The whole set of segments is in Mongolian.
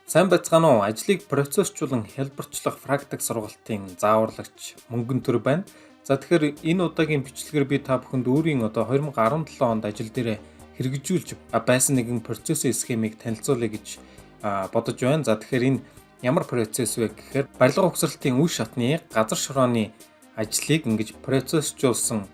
Сайн байцгаана уу? Ажлыг процессжуулан хялбарчлах практик сургалтын зааварлагч Мөнгөн төр байна. За тэгэхээр энэ удаагийн бичлэгээр би та бүхэнд өөрийн 2017 онд ажил дээр хэрэгжүүлж байсан нэгэн процессын схемийг танилцуулъя гэж бодож байна. За тэгэхээр энэ ямар процесс вэ гэхээр барилга угсралтын үе шатны газар шорооны ажлыг ингэж процессжуулсан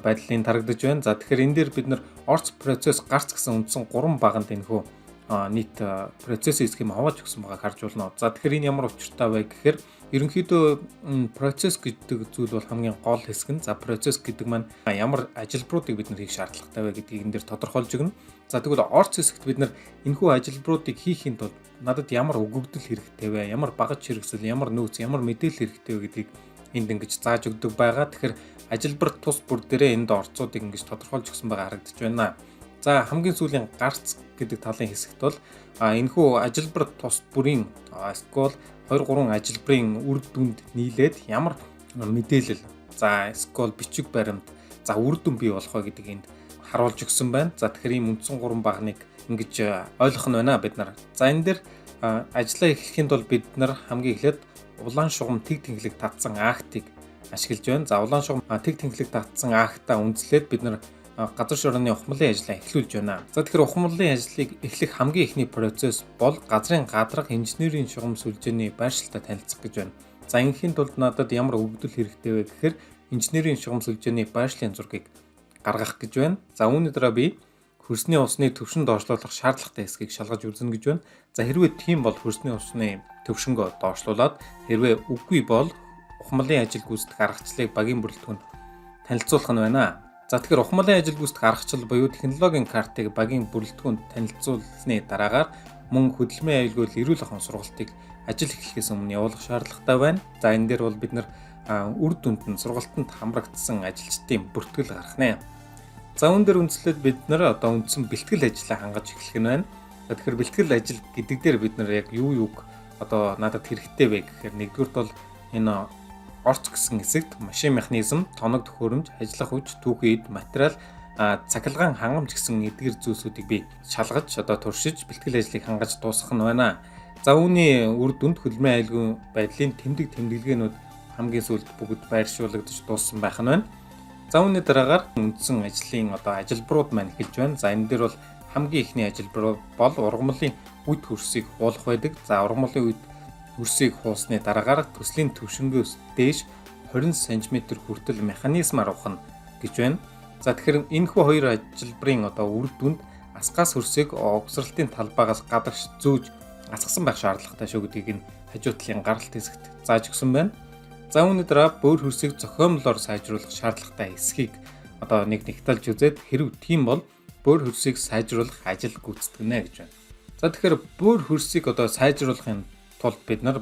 байдлын тарагдаж байна. За тэгэхээр энэ дээр бид нар орц процесс гарц гэсэн үндсэн 3 баганд энэхүү нийт процессын схем хувааж өгсөн байгааг харж байна. За тэгэхээр энэ ямар учиртай вэ гэхээр ерөнхийдөө процесс гэдэг зүйл бол хамгийн гол хэсэг нь. За процесс гэдэг маань ямар ажилбаруудыг бид нар хийх шаардлагатай вэ гэдгийг энэ дээр тодорхойлж өгнө. За тэгвэл орц хэсэгт бид нар энэхүү ажилбаруудыг хийхэд бол надад ямар өгөгдөл хэрэгтэй вэ? Ямар багаж хэрэгсэл, ямар нөөц, ямар мэдээлэл хэрэгтэй вэ гэдгийг энд ингэж зааж өгдөг байгаа. Тэгэхээр ажилбар тус бүр дээрээ энд орцуудыг ингэж тодорхойлж өгсөн байгаа харагдаж байна. За хамгийн сүүлийн гарц гэдэг талын хэсэгт бол энэхүү ажилбар тус бүрийн эсвэл 2-3 ажилбарын үр дүнд нийлээд ямар мэдээлэл за эсвэл бичиг баримт за үр дүн бий болох вэ гэдгийг энд харуулж өгсөн байна. За тэгэхээр ийм үндсэн 3 багныг ингэж ойлгох нь байна бид нар. За энэ дээр ажлаа эхлэхэд бол бид нар хамгийн эхлээд улаан шугам тэг тэнхлэг татсан актыг ашиглаж байна. За улаан шугам тэг тэнхлэг татсан актаа үндэслээд бид нар газар шорооны ухамлын ажлаа эхлүүлж байна. За тэгэхээр ухамлын ажлыг эхлэх хамгийн эхний процесс бол газрын гадарга инженерийн шугам сүлжээний байршилтай танилцах гэж байна. За ингээхийн тулд надад ямар өгөгдөл хэрэгтэй вэ гэхээр инженерийн шугам сүлжээний байршлын зургийг гаргах гэж байна. За үүний дараа би хөрсний усны төвшин доошлуулах шаардлагатай хэсгийг шалгаж үзнэ гэж байна. За хэрвээ тийм бол хөрсний усны төвшингөө доошлуулад хэрвээ үгүй бол ухамлын ажил гүйцэтгэх аргачлалыг багийн бүрэлдэхүүнд танилцуулах нь байна. За тэгэхээр ухамлын ажил гүйцэтгэх аргачлал буюу технологийн картыг багийн бүрэлдэхүүнд танилцуулсны дараагаар мөн хөдөлмөрийн аюулгүй эрүүл ахуйн сургалтыг ажил эхлэхээс өмнө явуулах шаардлагатай байна. За энэ дээр бол бид нар үр дүнд нь сургалтанд хамрагдсан ажилчдын бүртгэл гаргах нэ. За үүн дээр үндэслээд бид нар үндсэн бэлтгэл ажлаа хангаж эхлэх нь байна. За тэгэхээр бэлтгэл ажил гэдэг дээр бид нар яг юуг надад хэрэгтэй вэ гэхээр нэгдүгürt бол энэ орц гэсэн хэсэгт машин механизм, тоног төхөөрөмж, ажиллах хүч, түүхий эд, материал, цахилгаан хангамж гэсэн эдгээр зүйлсүүдийг би шалгаж туршиж бэлтгэл ажлыг хангаж дуусгах нь байна. За үүний үр дүнд хөдөлмөрийн аюулгүй байдлын тэмдэглэгээнүүд хамгийн сүүлд бүгд байршуулагдаж дууссан байх нь байна. За үүний дараагаар үндсэн ажлын ажилбарууд маань эхэлж байна. За энэ дээр бол хамгийн ихний ажилбар бол ургамлын үд хөрсийг хуулах байдаг. За ургамлын үд хөрсийг хуусны дараагаар төслийн төвшингөөс дээш 20 см хүртэл механизмаар ухна гэж байна. За тэгэхээр энэхүү хоёр ажилбарын үр дүнд асгаас хөрсийг угсралтын талбайгаас гадагш зөөж асгасан байх шаардлагатай шүү гэдгийг энэ хажуу талын гаралт хэсэгт зааж өгсөн байна. За үүний дараа бөөр хөрсийг зохиомлоор сайжруулах шаардлагатай эсхийг нэг нэгтэлж үзээд хэрв тийм бол бөөр хөрсийг сайжруулах ажил гүйцэтгэнэ гэж байна. За тэгэхээр бөөр хөрсийг сайжруулахын тулд бид нар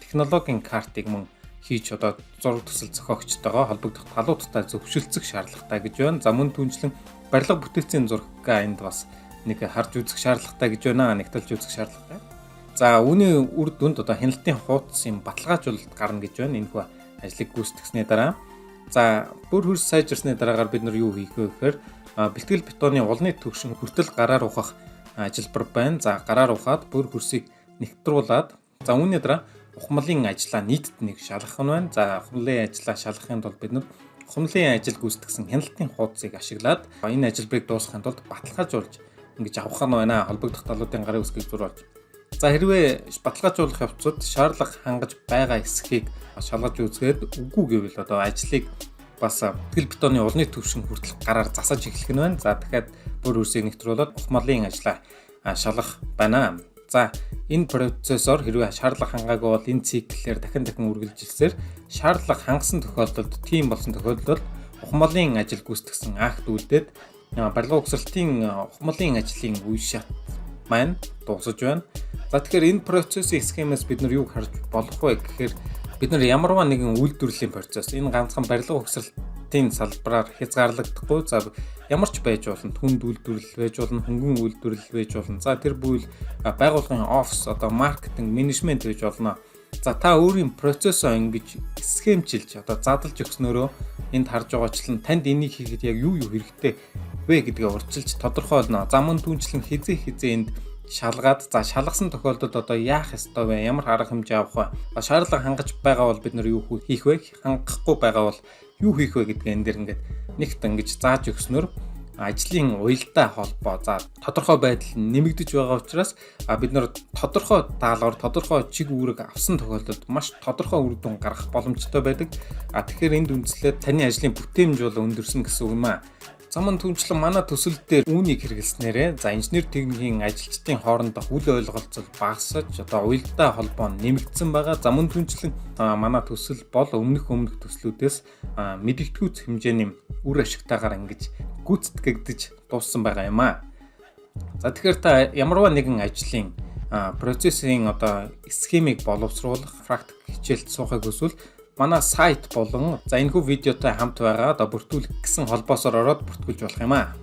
технологийн картыг мөн хийж зураг төсөл зохиогчтойгоо холбогдох талуудтай зөвшөлдсөх шаардлагатай гэж байна. За мөн түүнчлэн барилга бүтээцийн зураггаа энд бас нэг харж үзэх шаардлагатай гэж байна. Нэгтэлж үзэх шаардлагатай. За үүний үр дүнд хяналтын хуудсын баталгаажуулалт гарна гэж байна. Энэхүү ажлыг гүйцэтгсэний дараа. За бүр хөрс сайжирсны дараагаар бид нар юу хийх вэ гэхээр бэлтгэл бетоны улны төвшин хүртэл гараар ухах ажилбар байна. За гараар ухаад бүр хөрсийг нэгтруулад за үүний дараа ухамлын ажлаа нийтэд нэг шалгах нь байна. За ухамлын ажлаа шалгахын тулд бид нар ухамлын ажил гүйцэтгсэн хяналтын хуудсыг ашиглаад энэ ажилбарыг дуусгахын тулд баталгаажуулж ингэж авах нь байна. Холбогдох талуудын гарын үсгийг зурвалж. За хэрвээ баталгаажуулах явцад шаардлага хангаж байгаа эсхийг шалгаж үзгээд үгүй гэвэл ажлыг бас бэлтгэл бетоны улны төвшин хүртэл гараар засаж эхлэх нь байна. За дахиад бүр хөрсийг нэгтрүүлээд ухамлын ажлаа шалгах байна. За энэ процессор хэрвээ шаардлага хангаагүй бол энэ циклээр дахин үргэлжилсээр шаардлага хангасан тохиолдолд тийм болсон тохиолдолд ухамлын ажил гүйцэтгсэн акт үлдээд барилга угсралтын ухамлын ажлын үе шат маань дуусаж байна. За тэгэхээр энэ процессын схемээс бид нар юу харж болох вэ гэхээр бид нар ямарваа нэгэн үйлдвэрлэлийн процесс энэ ганцхан барилга угсралтын салбараар хязгаарлагдахгүй. За ямар ч байж болно хүнд үйлдвэрлэл байж болно хөнгөн үйлдвэрлэл байж болно. За тэр бүйл байгууллагын офис маркетинг менежмент байж болно. За та өөрийн процессоо ингэж схемчилж задлж өгснөөрөө энд харж байгаачлан танд энийг хийхэд яг юу хэрэгтэй вэ гэдгээ урьдчилж тодорхойлно. За мөн түүнчлэн хизээ энд шалгаад за шалгасан тохиолдолд одоо яах ёстой вэ? Ямар арга хэмжээ авах вэ? Шаардлага хангаж байгаа бол бид нар юу хийх вэ? Хангахгүй байгаа бол юу хийх вэ гэдгээ энэ дэр ингээд нэгт ингэж зааж өгснөөр ажлын уялдаа холбоо за тодорхой байдал нэмэгдэж байгаа учраас бид нар тодорхой даалгавар тодорхой чиг үүрэг авсан тохиолдолд маш тодорхой үр дүн гаргах боломжтой байдаг. Тэгэхээр энд үндслээд таны ажлын бүтээмж бол өндөрсөн гэсэн үг юм аа. Замун түнчлэн манай төсөл дээр үүнийг хэрэглэснээрээ за инженер техникийн ажилчдын хоорондох үл ойлголцол багасж одоо уялдаа холбоо нэмэгдсэн байгаа. Замун түнчлэн манай төсөл бол өмнөх төслүүдээс мэдэгдэхүйц хэмжээний үр ашигтайгаар ингэж гүйцэтгэгдэж дууссан байгаа юм аа. За тэгэхээр та ямарваа нэгэн ажлын процессын одоо схемийг боловсруулах практик хичээлд суухыг хүсвэл манай сайт болон за энэхүү видеотой хамт байгаа одоо бүртгүүлэх гэсэн холбоосоор ороод бүртгүүлж болох юм аа.